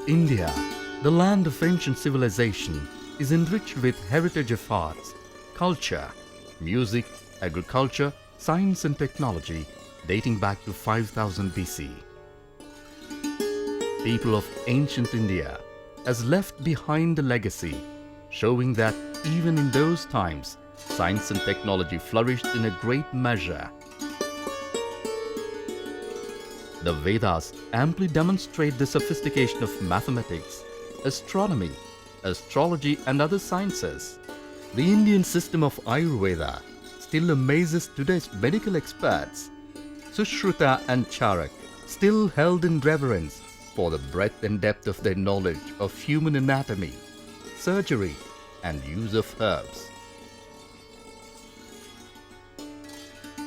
India, the land of ancient civilization, is enriched with heritage of arts, culture, music, agriculture, science and technology dating back to 5000 BC. People of ancient India has left behind a legacy showing that even in those times, science and technology flourished in a great measure. The Vedas amply demonstrate the sophistication of mathematics, astronomy, astrology and other sciences. The Indian system of Ayurveda still amazes today's medical experts. Sushruta and Charak still held in reverence for the breadth and depth of their knowledge of human anatomy, surgery and use of herbs.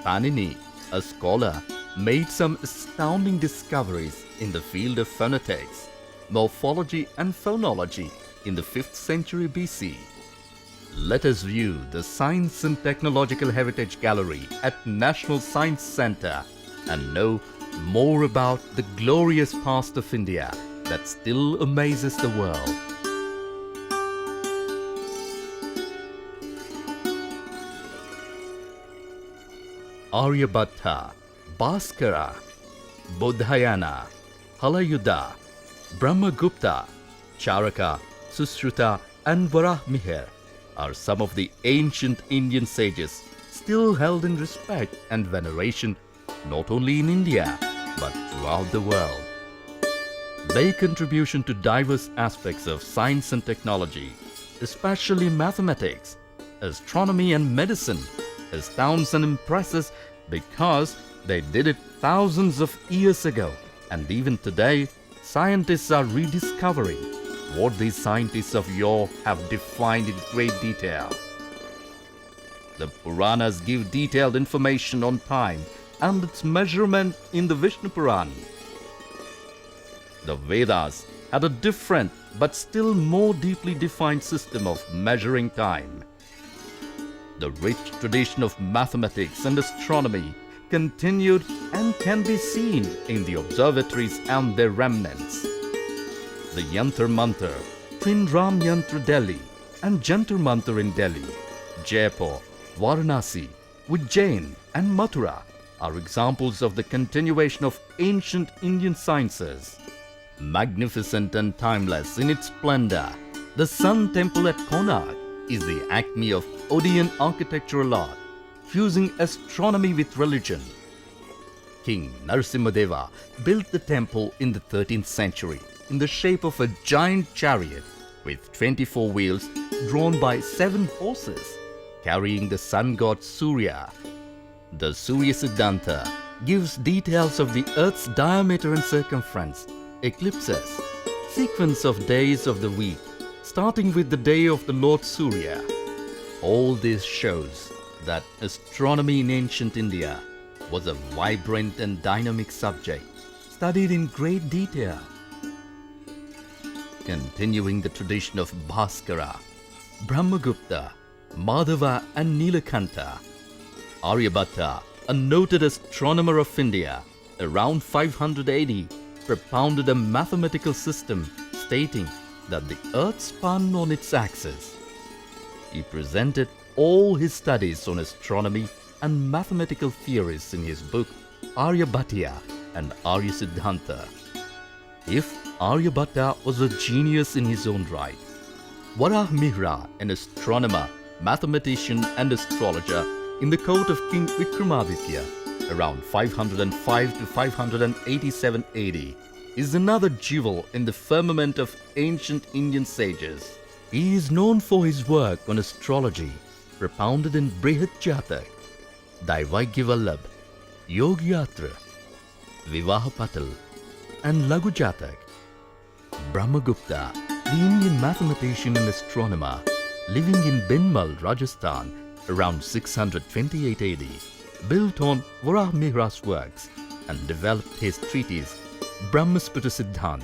Panini, a scholar, made some astounding discoveries in the field of phonetics, morphology and phonology in the 5th century BC. Let us view the Science and Technological Heritage Gallery at National Science Centre and know more about the glorious past of India that still amazes the world. Aryabhatta, Bhaskara, Bodhayana, Halayuddha, Brahmagupta, Charaka, Sushruta and Varahmihir are some of the ancient Indian sages still held in respect and veneration not only in India but throughout the world. Their contribution to diverse aspects of science and technology, especially mathematics, astronomy and medicine, astounds and impresses because they did it thousands of years ago, and even today scientists are rediscovering what these scientists of yore have defined in great detail. The Puranas give detailed information on time and its measurement in the Vishnu Puran. The Vedas had a different but still more deeply defined system of measuring time. The rich tradition of mathematics and astronomy continued and can be seen in the observatories and their remnants. The Yantar Mantar, Twin Ram Yantra Delhi and Jantar Mantar in Delhi, Jaipur, Varanasi, Ujjain and Mathura are examples of the continuation of ancient Indian sciences. Magnificent and timeless in its splendor, the Sun Temple at Konark is the acme of Odeon architectural art, fusing astronomy with religion. King Narasimhadeva built the temple in the 13th century in the shape of a giant chariot with 24 wheels drawn by 7 horses, carrying the sun god Surya. The Surya Siddhanta gives details of the Earth's diameter and circumference, eclipses, sequence of days of the week, starting with the day of the Lord Surya. All this shows that astronomy in ancient India was a vibrant and dynamic subject, studied in great detail. Continuing the tradition of Bhaskara, Brahmagupta, Madhava and Nilakanta, Aryabhatta, a noted astronomer of India, around 500 AD, propounded a mathematical system stating that the Earth spun on its axis. He presented all his studies on astronomy and mathematical theories in his book Aryabhatiya and Arya Siddhanta. If Aryabhatta was a genius in his own right, Varahmihira, an astronomer, mathematician and astrologer in the court of King Vikramaditya around 505 to 587 AD, is another jewel in the firmament of ancient Indian sages. He is known for his work on astrology, propounded in Brihat Jatak, Daivagya Yogyatra, Vivahapatal and Lagu Jatak. Brahmagupta, the Indian mathematician and astronomer, living in Binmal, Rajasthan around 628 AD, built on Varahmihira's works and developed his treatise Brahmasputa Siddhant,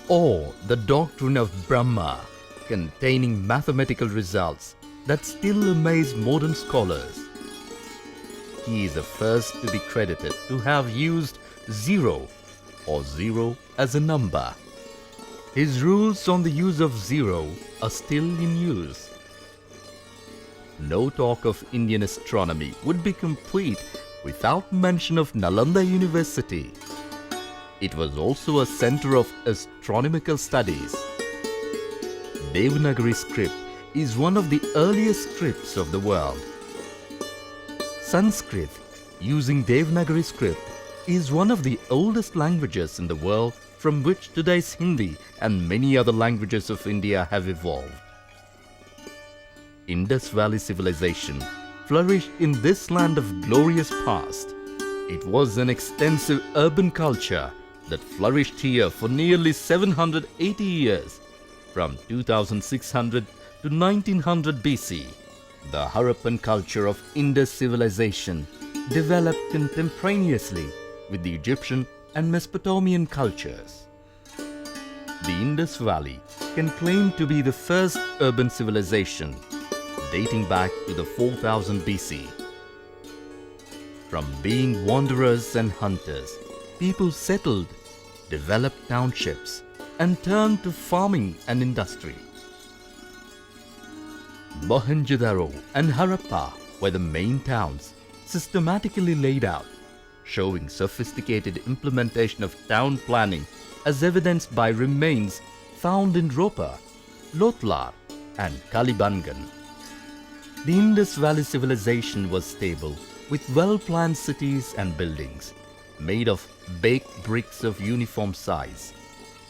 or the doctrine of Brahma, containing mathematical results that still amaze modern scholars. He is the first to be credited to have used zero or zero as a number. His rules on the use of zero are still in use. No talk of Indian astronomy would be complete without mention of Nalanda University. It was also a center of astronomical studies. Devanagari script is one of the earliest scripts of the world. Sanskrit, using Devanagari script, is one of the oldest languages in the world from which today's Hindi and many other languages of India have evolved. Indus Valley civilization flourished in this land of glorious past. It was an extensive urban culture that flourished here for nearly 780 years, from 2600 to 1900 BC. The Harappan culture of Indus civilization developed contemporaneously with the Egyptian and Mesopotamian cultures. The Indus Valley can claim to be the first urban civilization, dating back to the 4000 BC. From being wanderers and hunters, people settled, developed townships, and turned to farming and industry. Mohenjo-daro and Harappa were the main towns, systematically laid out, showing sophisticated implementation of town planning as evidenced by remains found in Ropa, Lotlar and Kalibangan. The Indus Valley civilization was stable with well-planned cities and buildings made of baked bricks of uniform size.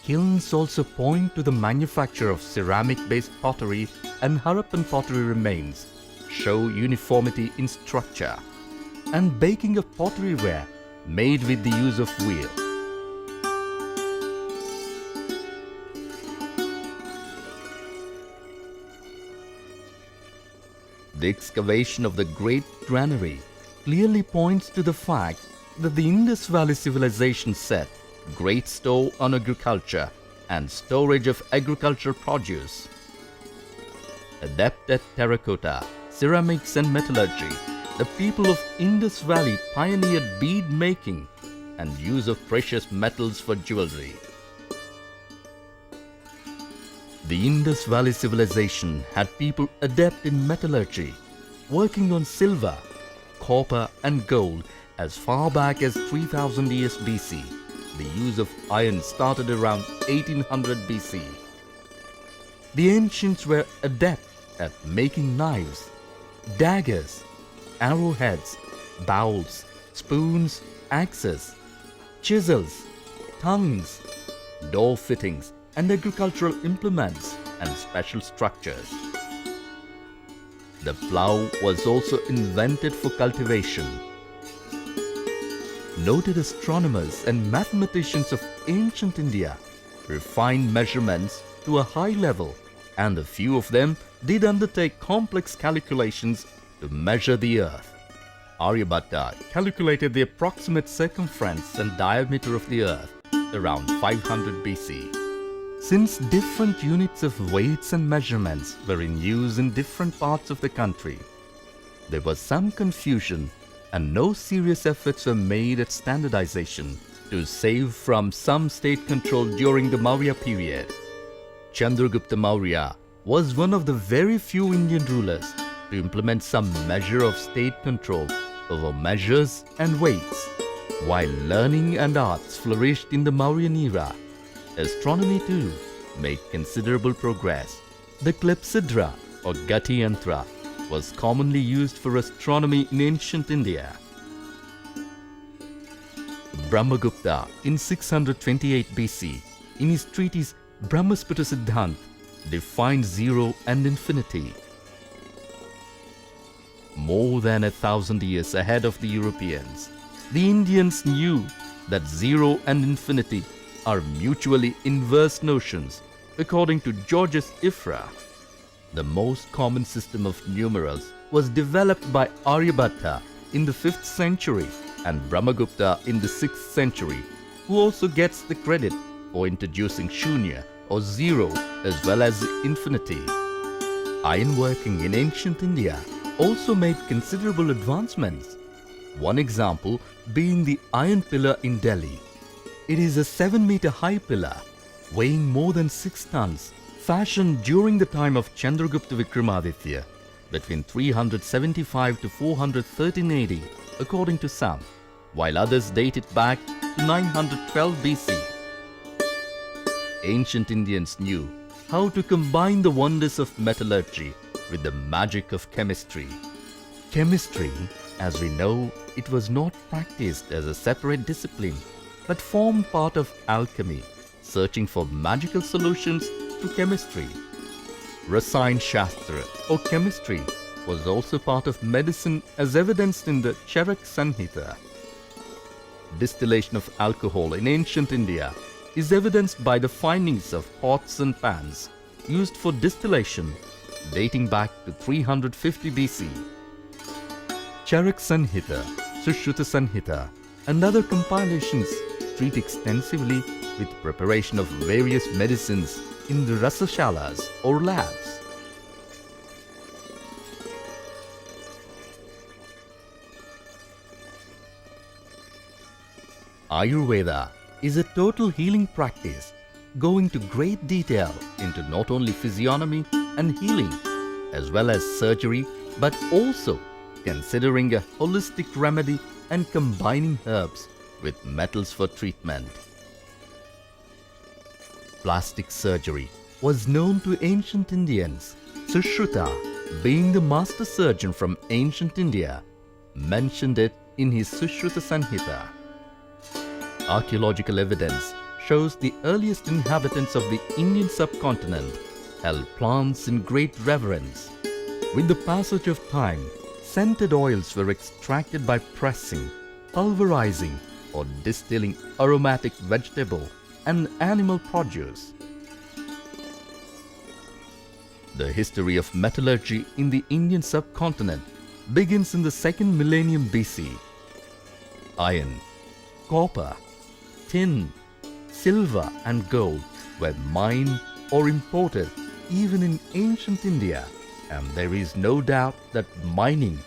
Kilns also point to the manufacture of ceramic-based pottery, and Harappan pottery remains show uniformity in structure, and baking of pottery ware made with the use of wheel. The excavation of the Great Granary clearly points to the fact that the Indus Valley civilization set great store on agriculture and storage of agricultural produce. Adept at terracotta, ceramics and metallurgy, the people of Indus Valley pioneered bead making and use of precious metals for jewelry. The Indus Valley civilization had people adept in metallurgy, working on silver, copper and gold as far back as 3000 years BC. The use of iron started around 1800 BC. The ancients were adept at making knives, daggers, arrowheads, bowls, spoons, axes, chisels, tongues, door fittings and agricultural implements and special structures. The plough was also invented for cultivation. Noted astronomers and mathematicians of ancient India refined measurements to a high level, and a few of them did undertake complex calculations to measure the earth. Aryabhatta calculated the approximate circumference and diameter of the earth around 500 BC. Since different units of weights and measurements were in use in different parts of the country, there was some confusion and no serious efforts were made at standardization to save from some state control during the Maurya period. Chandragupta Maurya was one of the very few Indian rulers to implement some measure of state control over measures and weights. While learning and arts flourished in the Mauryan era, astronomy too made considerable progress. The clepsydra or Gati Yantra was commonly used for astronomy in ancient India. Brahmagupta in 628 BC in his treatise Brahmasputa Siddhant defined zero and infinity. More than 1,000 years ahead of the Europeans, the Indians knew that zero and infinity are mutually inverse notions according to Georges Ifra. The most common system of numerals was developed by Aryabhatta in the 5th century and Brahmagupta in the 6th century, who also gets the credit for introducing shunya or zero as well as infinity. Ironworking in ancient India also made considerable advancements. One example being the iron pillar in Delhi. It is a 7-meter high pillar weighing more than 6 tons, fashioned during the time of Chandragupta Vikramaditya between 375 to 413 AD, according to some, while others date it back to 912 BC. Ancient Indians knew how to combine the wonders of metallurgy with the magic of chemistry. Chemistry, as we know, it was not practiced as a separate discipline, but formed part of alchemy, searching for magical solutions through chemistry. Rasayan Shastra or chemistry was also part of medicine as evidenced in the Charak Sanhita. Distillation of alcohol in ancient India is evidenced by the findings of pots and pans used for distillation dating back to 350 BC. Charak Sanhita, Sushruta Sanhita and other compilations treat extensively with preparation of various medicines in the rasashalas or labs. Ayurveda is a total healing practice going to great detail into not only physiognomy and healing as well as surgery, but also considering a holistic remedy and combining herbs with metals for treatment. Plastic surgery was known to ancient Indians. Sushruta, being the master surgeon from ancient India, mentioned it in his Sushruta Sanhita. Archaeological evidence shows the earliest inhabitants of the Indian subcontinent held plants in great reverence. With the passage of time, scented oils were extracted by pressing, pulverizing, or distilling aromatic vegetable and animal produce. The history of metallurgy in the Indian subcontinent begins in the 2nd millennium BC. Iron, copper, tin, silver and gold were mined or imported even in ancient India, and there is no doubt that mining,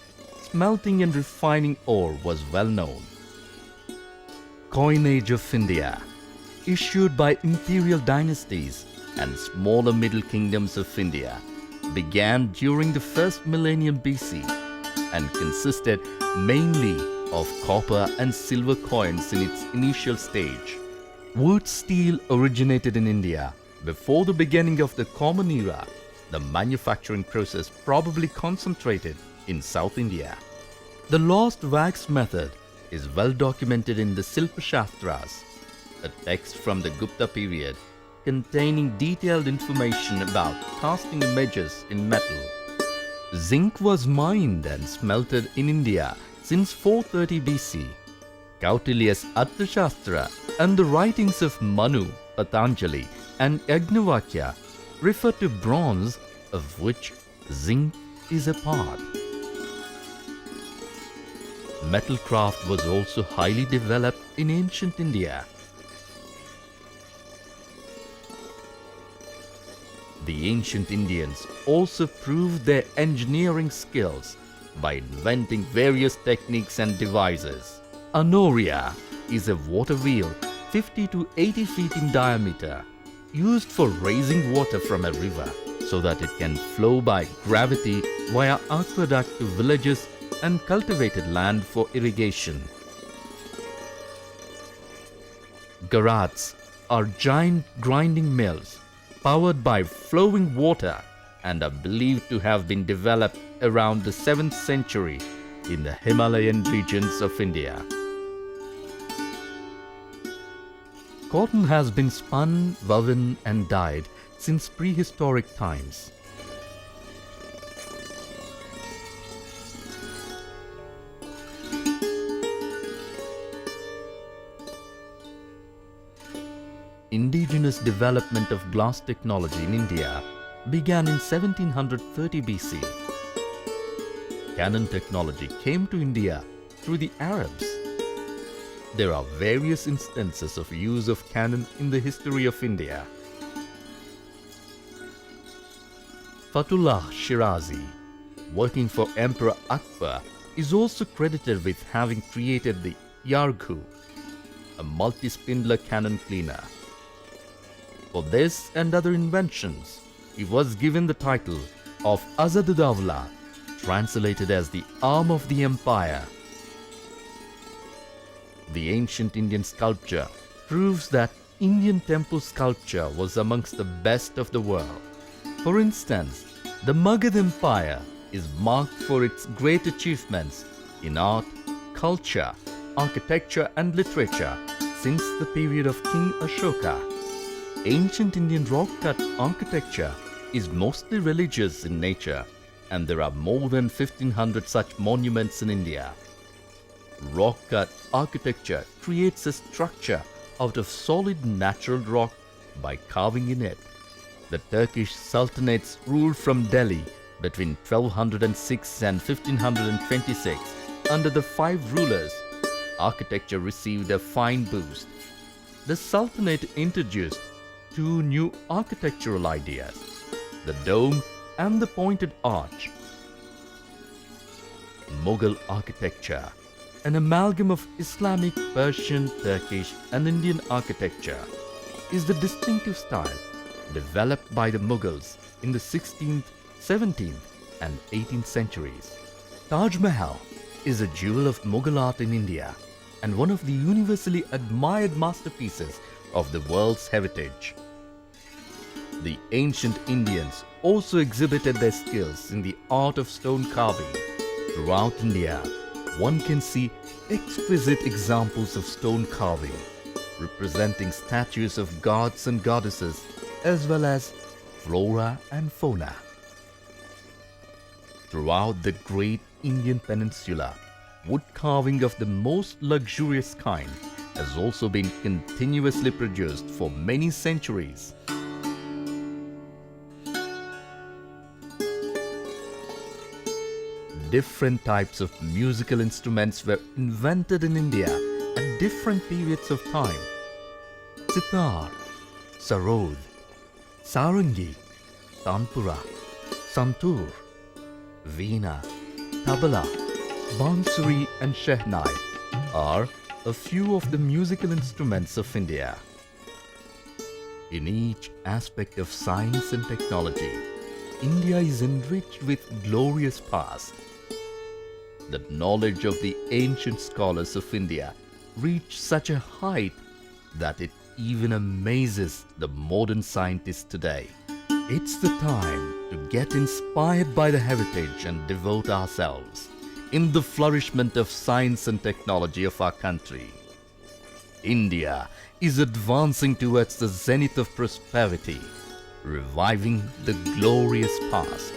smelting and refining ore was well known. Coinage of India, issued by imperial dynasties and smaller middle kingdoms of India, began during the 1st millennium BC and consisted mainly of copper and silver coins in its initial stage. Wood steel originated in India before the beginning of the Common Era. The manufacturing process probably concentrated in South India. The lost wax method is well documented in the Silpa Shastras, a text from the Gupta period containing detailed information about casting images in metal. Zinc was mined and smelted in India since 430 BC. Kautilya's Arthashastra and the writings of Manu, Patanjali and Yagnavakya refer to bronze, of which zinc is a part. Metalcraft was also highly developed in ancient India. The ancient Indians also proved their engineering skills by inventing various techniques and devices. Anoria is a water wheel 50 to 80 feet in diameter, used for raising water from a river so that it can flow by gravity via aqueduct to villages and cultivated land for irrigation. Garats are giant grinding mills powered by flowing water and are believed to have been developed around the 7th century in the Himalayan regions of India. Cotton has been spun, woven and dyed since prehistoric times. Indigenous development of glass technology in India began in 1730 BC. Cannon technology came to India through the Arabs. There are various instances of use of cannon in the history of India. Fatullah Shirazi, working for Emperor Akbar, is also credited with having created the Yarghu, a multi-spindler cannon cleaner. For this and other inventions, he was given the title of Azadudawla, translated as the arm of the empire. The ancient Indian sculpture proves that Indian temple sculpture was amongst the best of the world. For instance, the Magadh Empire is marked for its great achievements in art, culture, architecture and literature since the period of King Ashoka. Ancient Indian rock-cut architecture is mostly religious in nature, and there are more than 1500 such monuments in India. Rock-cut architecture creates a structure out of solid natural rock by carving in it. The Turkish Sultanates ruled from Delhi between 1206 and 1526. Under the five rulers, architecture received a fine boost. The Sultanate introduced two new architectural ideas: the dome and the pointed arch. Mughal architecture, an amalgam of Islamic, Persian, Turkish and Indian architecture, is the distinctive style developed by the Mughals in the 16th, 17th and 18th centuries. Taj Mahal is a jewel of Mughal art in India and one of the universally admired masterpieces of the world's heritage. The ancient Indians also exhibited their skills in the art of stone carving. Throughout India, one can see exquisite examples of stone carving, representing statues of gods and goddesses, as well as flora and fauna. Throughout the great Indian peninsula, wood carving of the most luxurious kind has also been continuously produced for many centuries. Different types of musical instruments were invented in India at different periods of time. Sitar, sarod, sarangi, tanpura, santoor, veena, tabla, bansuri and shehnai are a few of the musical instruments of India. In each aspect of science and technology, India is enriched with glorious past. The knowledge of the ancient scholars of India reached such a height that it even amazes the modern scientists today. It's the time to get inspired by the heritage and devote ourselves in the flourishment of science and technology of our country. India is advancing towards the zenith of prosperity, reviving the glorious past.